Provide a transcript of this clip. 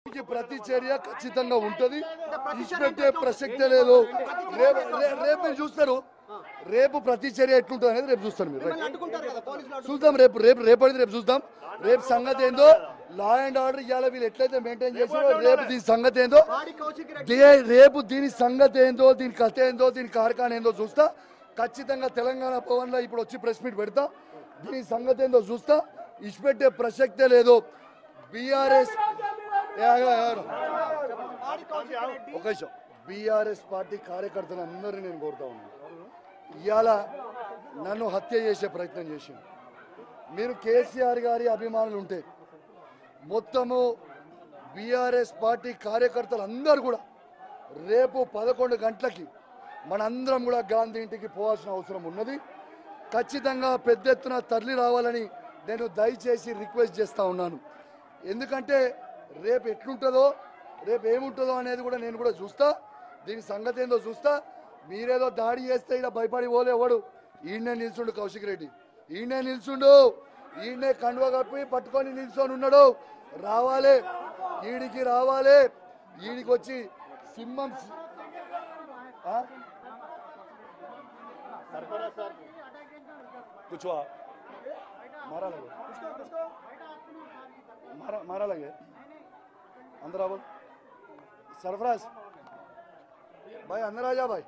ప్రతి చర్య ఖచ్చితంగా ఉంటది. ఇచ్చిపెట్టే ప్రసక్తే లేదు. రేపు మీరు చూస్తారు. రేపు ప్రతి చర్య ఎట్లుంటుంది అనేది రేపు చూస్తారు మీరు. చూద్దాం రేపు చూద్దాం. రేపు సంగతి ఏందో, లా అండ్ ఆర్డర్ ఇవాళ వీళ్ళు ఎట్లయితే మెయింటైన్ చేసారో రేపు దీని సంగతి ఏందో, రేపు దీని సంగతి ఏందో, దీని కథ ఏందో, దీని కార్ఖాన ఏందో చూస్తా. ఖచ్చితంగా తెలంగాణ భవన్ లో ఇప్పుడు వచ్చి ప్రెస్ మీట్ పెడతా. దీని సంగతి ఏందో చూస్తా. ఇచ్చిపెట్టే ప్రసక్తే లేదు. బీఆర్ఎస్ బీఆర్ఎస్ పార్టీ కార్యకర్తలు అందరినీ నేను కోరుతా ఉన్నాను. ఇవాళ నన్ను హత్య చేసే ప్రయత్నం చేసింది. మీరు కేసీఆర్ గారి అభిమానులు ఉంటే మొత్తము బీఆర్ఎస్ పార్టీ కార్యకర్తలు అందరూ కూడా రేపు 11 గంటలకి మనందరం కూడా గాంధీ ఇంటికి పోవాల్సిన అవసరం ఉన్నది. ఖచ్చితంగా పెద్ద ఎత్తున తరలి రావాలని నేను దయచేసి రిక్వెస్ట్ చేస్తూ ఉన్నాను. ఎందుకంటే రేపు ఎట్లుంటుందో, రేపు ఏముంటుందో అనేది కూడా నేను కూడా చూస్తా. దీని సంగతి ఏందో చూస్తా. మీరేదో దాడి చేస్తే ఇక్కడ భయపడి పోలేవాడు. ఈయనే నిల్చుండు కౌశిక్ రెడ్డి, ఈయనే నిల్చుండు, ఈయనే కండువ కప్పి పట్టుకొని నిల్చొని ఉన్నాడు. రావాలి, ఈడికి రావాలి. ఈడికి వచ్చి సింహం कुछ मारा लगे अंदर आओ सरफराज भाई, अंदर आ जा भाई.